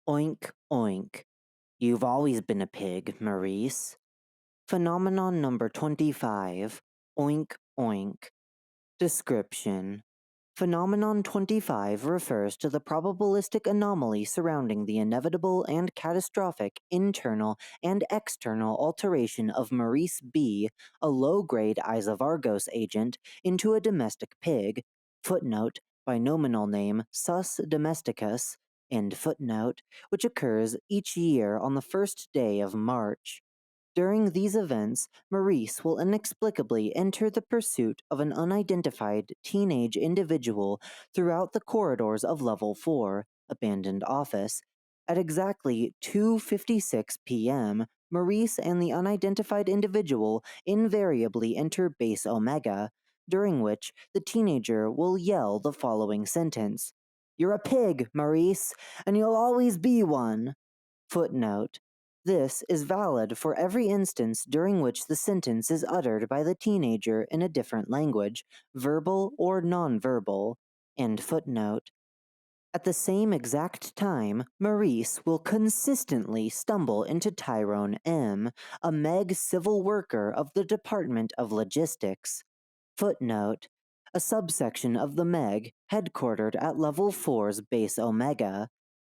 Oink, oink. You've always been a pig, Maurice. Phenomenon number 25. Oink, oink. Description. Phenomenon 25 refers to the probabilistic anomaly surrounding the inevitable and catastrophic internal and external alteration of Maurice B., a low-grade Eyes of Argos agent, into a domestic pig. Footnote, binominal name Sus domesticus, end footnote, which occurs each year on the first day of March. During these events, Maurice will inexplicably enter the pursuit of an unidentified teenage individual throughout the corridors of Level 4, abandoned office. At exactly 2:56 p.m., Maurice and the unidentified individual invariably enter Base Omega, during which the teenager will yell the following sentence: "You're a pig, Maurice, and you'll always be one." Footnote. This is valid for every instance during which the sentence is uttered by the teenager in a different language, verbal or nonverbal. End footnote. At the same exact time, Maurice will consistently stumble into Tyrone M., a Meg civil worker of the Department of Logistics. Footnote. A subsection of the Meg, headquartered at Level 4's Base Omega.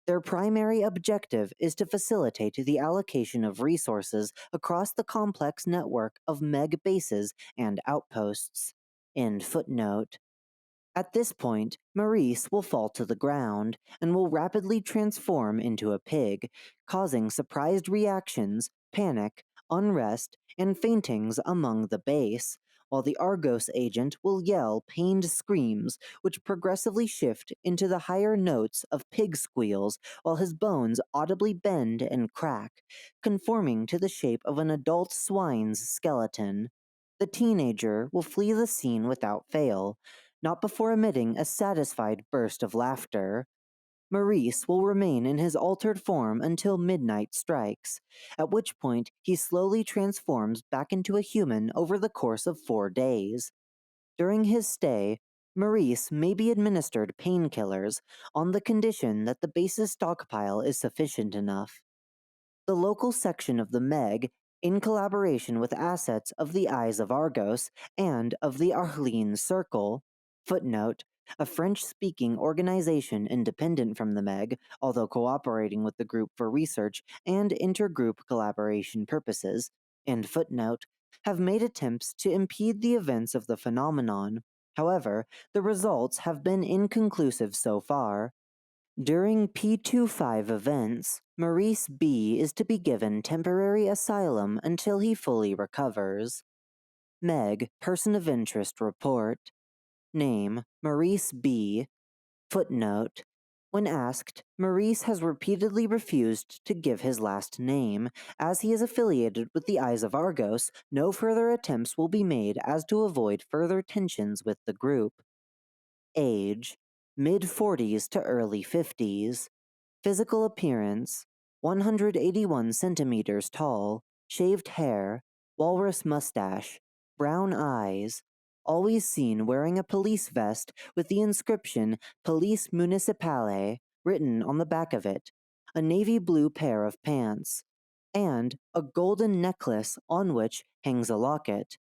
Their primary objective is to facilitate the allocation of resources across the complex network of Meg bases and outposts. End footnote. At this point, Maurice will fall to the ground and will rapidly transform into a pig, causing surprised reactions, panic, unrest, and faintings among the base, while the Argos agent will yell pained screams which progressively shift into the higher notes of pig squeals while his bones audibly bend and crack, conforming to the shape of an adult swine's skeleton. The teenager will flee the scene without fail, not before emitting a satisfied burst of laughter. Maurice will remain in his altered form until midnight strikes, at which point he slowly transforms back into a human over the course of 4 days. During his stay, Maurice may be administered painkillers on the condition that the base's stockpile is sufficient enough. The local section of the Meg, in collaboration with assets of the Eyes of Argos and of the Ariane Circle, footnote, a French-speaking organization independent from the Meg, although cooperating with the group for research and intergroup collaboration purposes, end footnote, have made attempts to impede the events of the phenomenon. However, the results have been inconclusive so far. During P25 events, Maurice B. is to be given temporary asylum until he fully recovers. Meg, Person of Interest Report. Name, Maurice B. Footnote. When asked, Maurice has repeatedly refused to give his last name. As he is affiliated with the Eyes of Argos, no further attempts will be made as to avoid further tensions with the group. Age, mid-40s to early 50s. Physical appearance, 181 centimeters tall, shaved hair, walrus mustache, brown eyes, always seen wearing a police vest with the inscription Police Municipale written on the back of it, a navy blue pair of pants, and a golden necklace on which hangs a locket.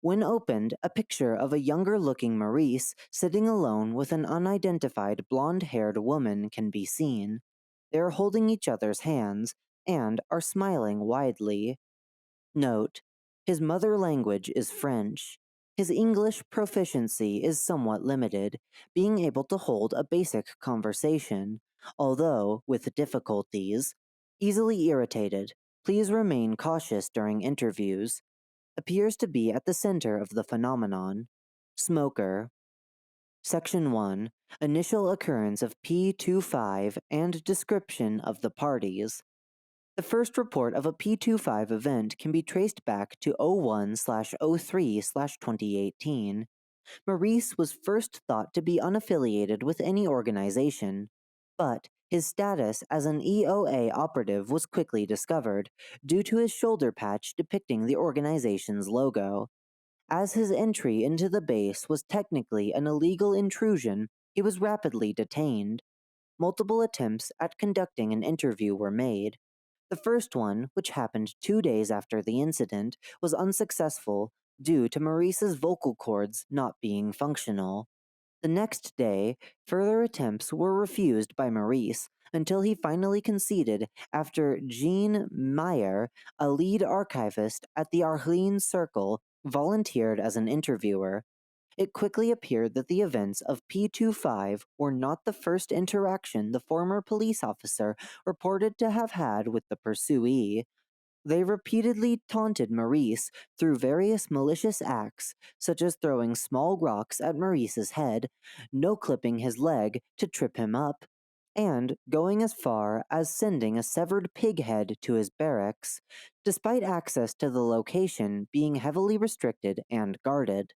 When opened, a picture of a younger-looking Maurice sitting alone with an unidentified blonde-haired woman can be seen. They are holding each other's hands and are smiling widely. Note: his mother language is French. His English proficiency is somewhat limited, being able to hold a basic conversation, although with difficulties. Easily irritated. Please remain cautious during interviews. Appears to be at the center of the phenomenon. Smoker. Section 1. Initial occurrence of P25 and description of the parties. The first report of a P25 event can be traced back to 01/03/2018. Maurice was first thought to be unaffiliated with any organization, but his status as an EOA operative was quickly discovered, due to his shoulder patch depicting the organization's logo. As his entry into the base was technically an illegal intrusion, he was rapidly detained. multiple attempts at conducting an interview were made. The first one, which happened 2 days after the incident, was unsuccessful due to Maurice's vocal cords not being functional. The next day, further attempts were refused by Maurice until he finally conceded after Jean Meyer, a lead archivist at the Ariane Circle, volunteered as an interviewer. It quickly appeared that the events of P25 were not the first interaction the former police officer reported to have had with the pursuee. They repeatedly taunted Maurice through various malicious acts, such as throwing small rocks at Maurice's head, no-clipping his leg to trip him up, and going as far as sending a severed pig head to his barracks, despite access to the location being heavily restricted and guarded.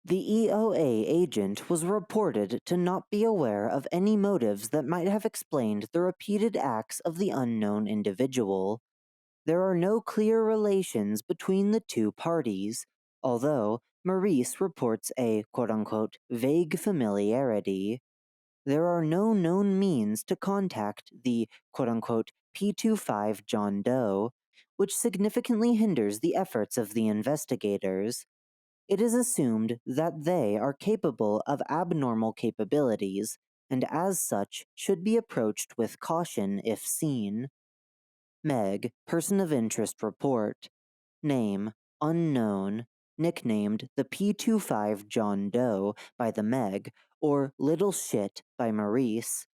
The EOA agent was reported to not be aware of any motives that might have explained the repeated acts of the unknown individual. There are no clear relations between the two parties, although Maurice reports a quote-unquote vague familiarity. There are no known means to contact the quote-unquote P25 John Doe, which significantly hinders the efforts of the investigators. It is assumed that they are capable of abnormal capabilities, and as such should be approached with caution if seen. Meg, Person of Interest Report. Name, unknown. Nicknamed the P25 John Doe by the Meg, or Little Shit by Maurice.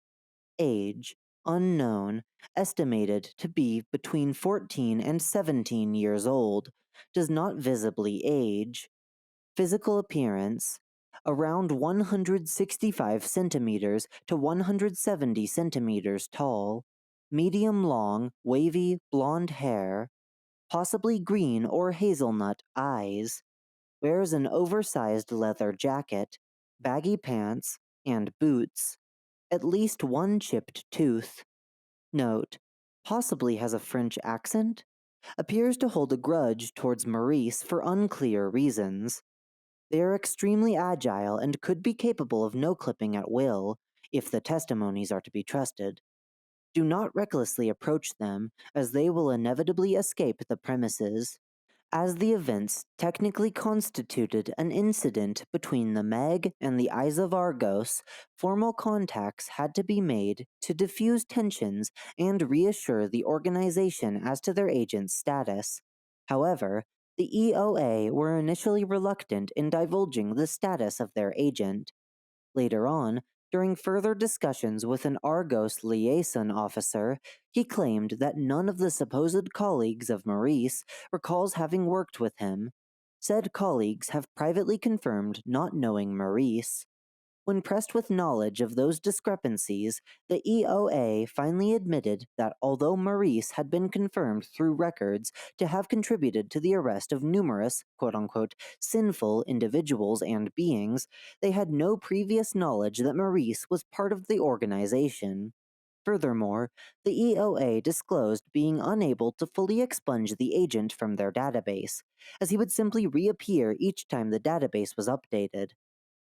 Age, unknown. Estimated to be between 14 and 17 years old. Does not visibly age. Physical appearance, around 165 centimeters to 170 centimeters tall. Medium long, wavy, blonde hair, possibly green or hazelnut eyes, wears an oversized leather jacket, baggy pants, and boots, at least one chipped tooth. Note, possibly has a French accent, appears to hold a grudge towards Maurice for unclear reasons. They are extremely agile and could be capable of no-clipping at will, if the testimonies are to be trusted. Do not recklessly approach them, as they will inevitably escape the premises. As the events technically constituted an incident between the Meg and the Eyes of Argos, formal contacts had to be made to diffuse tensions and reassure the organization as to their agent's status. However, the EOA were initially reluctant in divulging the status of their agent. Later on, during further discussions with an Argos liaison officer, he claimed that none of the supposed colleagues of Maurice recalls having worked with him. Said colleagues have privately confirmed not knowing Maurice. When pressed with knowledge of those discrepancies, the EOA finally admitted that although Maurice had been confirmed through records to have contributed to the arrest of numerous, quote-unquote, sinful individuals and beings, they had no previous knowledge that Maurice was part of the organization. Furthermore, the EOA disclosed being unable to fully expunge the agent from their database, as he would simply reappear each time the database was updated.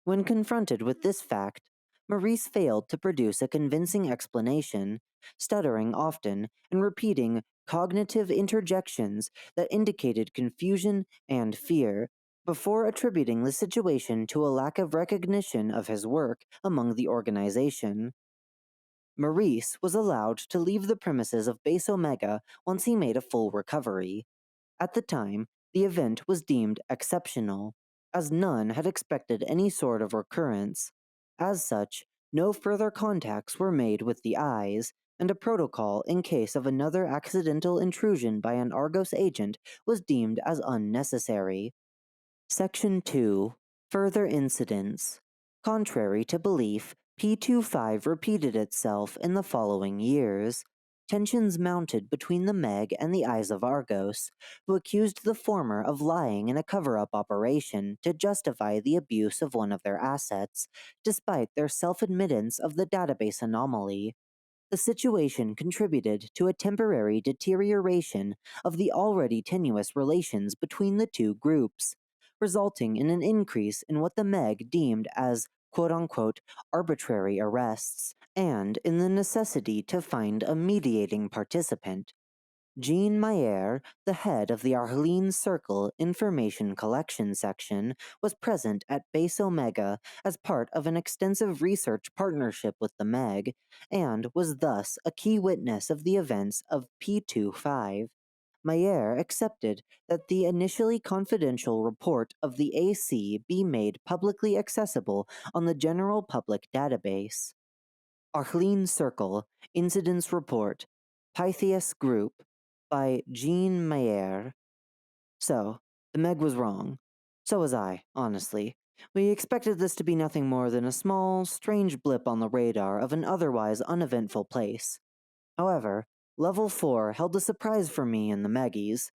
When confronted with this fact, Maurice failed to produce a convincing explanation, stuttering often and repeating cognitive interjections that indicated confusion and fear, before attributing the situation to a lack of recognition of his work among the organization. Maurice was allowed to leave the premises of Base Omega once he made a full recovery. At the time, the event was deemed exceptional, as none had expected any sort of recurrence. As such, no further contacts were made with the Eyes, and a protocol in case of another accidental intrusion by an Argos agent was deemed as unnecessary. Section 2. Further incidents. Contrary to belief, P25 repeated itself in the following years. Tensions mounted between the Meg and the Eyes of Argos, who accused the former of lying in a cover-up operation to justify the abuse of one of their assets, despite their self-admittance of the database anomaly. The situation contributed to a temporary deterioration of the already tenuous relations between the two groups, resulting in an increase in what the Meg deemed as quote-unquote arbitrary arrests and in the necessity to find a mediating participant. Jean Mayer, the head of the Ariane Circle Information Collection Section, was present at Base Omega as part of an extensive research partnership with the MEG, and was thus a key witness of the events of P25. Mayer accepted that the initially confidential report of the AC be made publicly accessible on the general public database. Ariane Circle Incidents Report Pythias Group by Jean Mayer. So, the Meg was wrong. So was I, honestly. We expected this to be nothing more than a small, strange blip on the radar of an otherwise uneventful place. However, Level 4 held a surprise for me and the Meggies.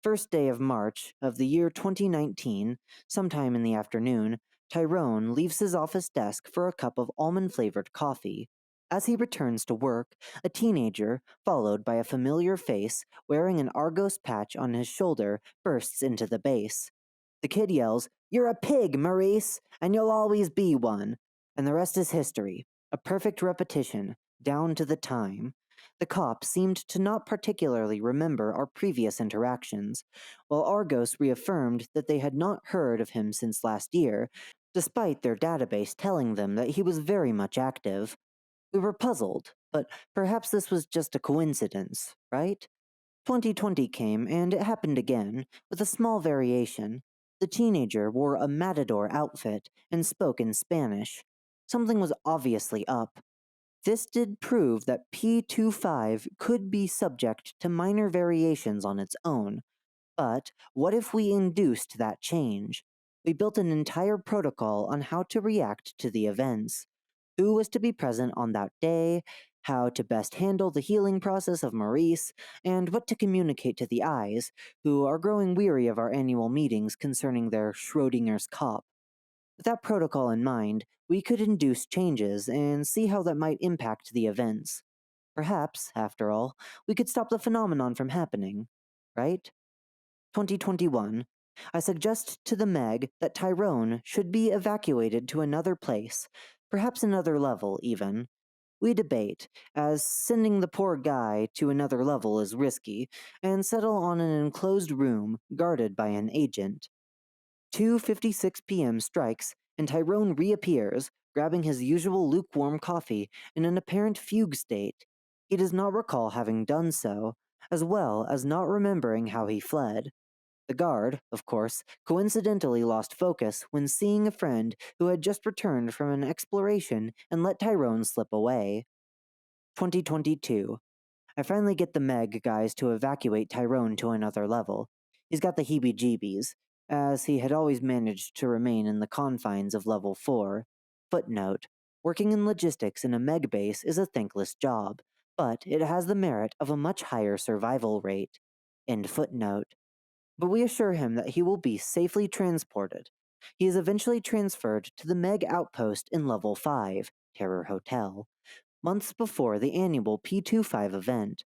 First day of March of the year 2019, sometime in the afternoon, Tyrone leaves his office desk for a cup of almond-flavored coffee. As he returns to work, a teenager, followed by a familiar face wearing an Argos patch on his shoulder, bursts into the base. The kid yells, "You're a pig, Maurice, and you'll always be one." And the rest is history, a perfect repetition, down to the time. The cop seemed to not particularly remember our previous interactions, while Argos reaffirmed that they had not heard of him since last year, despite their database telling them that he was very much active. We were puzzled, but perhaps this was just a coincidence, right? 2020 came, and it happened again, with a small variation. The teenager wore a matador outfit and spoke in Spanish. Something was obviously up. This did prove that P25 could be subject to minor variations on its own, but what if we induced that change? We built an entire protocol on how to react to the events, who was to be present on that day, how to best handle the healing process of Maurice, and what to communicate to the eyes, who are growing weary of our annual meetings concerning their Schrodinger's cop. With that protocol in mind, we could induce changes and see how that might impact the events. Perhaps, after all, we could stop the phenomenon from happening, right? 2021. I suggest to the Meg that Tyrone should be evacuated to another place, perhaps another level, even. We debate, as sending the poor guy to another level is risky, and settle on an enclosed room guarded by an agent. 2:56 p.m. strikes, and Tyrone reappears, grabbing his usual lukewarm coffee in an apparent fugue state. He does not recall having done so, as well as not remembering how he fled. The guard, of course, coincidentally lost focus when seeing a friend who had just returned from an exploration and let Tyrone slip away. 2022. I finally get the Meg guys to evacuate Tyrone to another level. He's got the heebie-jeebies, as he had always managed to remain in the confines of level 4. Footnote: working in logistics in a Meg base is a thankless job, but it has the merit of a much higher survival rate. End footnote. But we assure him that he will be safely transported. He is eventually transferred to the Meg outpost in level 5, Terror Hotel, months before the annual P25 event.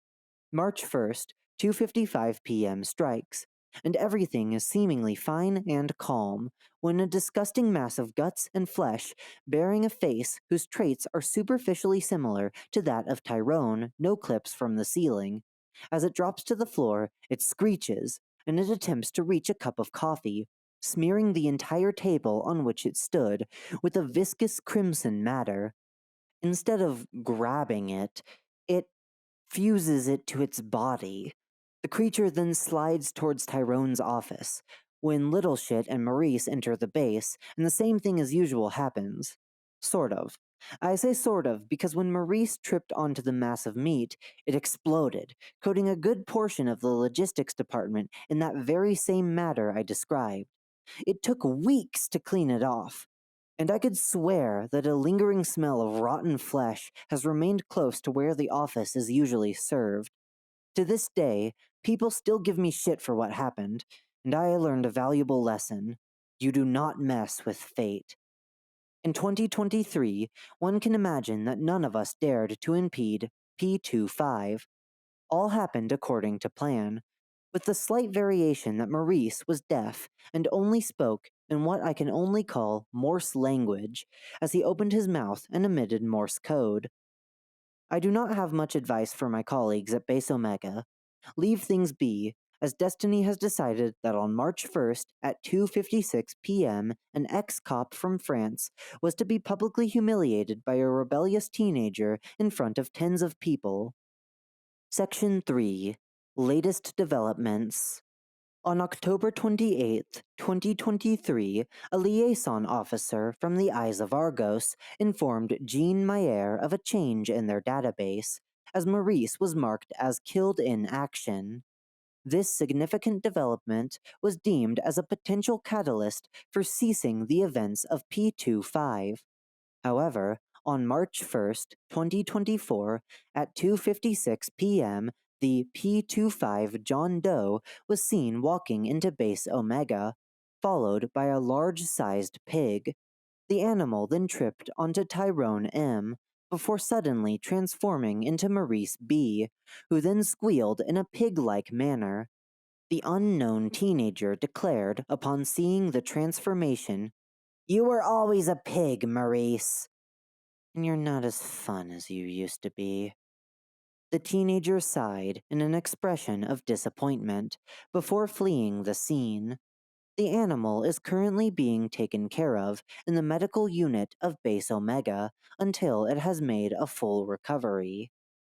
March 1st, 2:55 p.m. strikes, and everything is seemingly fine and calm when a disgusting mass of guts and flesh, bearing a face whose traits are superficially similar to that of Tyrone, no-clips from the ceiling. As it drops to the floor, it screeches, and it attempts to reach a cup of coffee, smearing the entire table on which it stood with a viscous crimson matter. Instead of grabbing it, it fuses it to its body. The creature then slides towards Tyrone's office, when Little Shit and Maurice enter the base, and the same thing as usual happens. Sort of. I say sort of because when Maurice tripped onto the mass of meat, it exploded, coating a good portion of the logistics department in that very same matter I described. It took weeks to clean it off, and I could swear that a lingering smell of rotten flesh has remained close to where the office is usually served. To this day, people still give me shit for what happened, and I learned a valuable lesson. You do not mess with fate. In 2023, one can imagine that none of us dared to impede P25. All happened according to plan, with the slight variation that Maurice was deaf and only spoke in what I can only call Morse language, as he opened his mouth and emitted Morse code. I do not have much advice for my colleagues at Base Omega. Leave things be, as Destiny has decided that on March 1st at 2:56 p.m., an ex-cop from France was to be publicly humiliated by a rebellious teenager in front of tens of people. Section 3. Latest Developments. On October 28, 2023, a liaison officer from the Eyes of Argos informed Jean Mayer of a change in their database, as Maurice was marked as killed in action. This significant development was deemed as a potential catalyst for ceasing the events of P25. However, on March 1st, 2024, at 2:56 p.m., the P25 John Doe was seen walking into Base Omega, followed by a large-sized pig. The animal then tripped onto Tyrone M, before suddenly transforming into Maurice B, who then squealed in a pig-like manner. The unknown teenager declared upon seeing the transformation, "You were always a pig, Maurice, and you're not as fun as you used to be." The teenager sighed in an expression of disappointment before fleeing the scene. The animal is currently being taken care of in the medical unit of Base Omega until it has made a full recovery.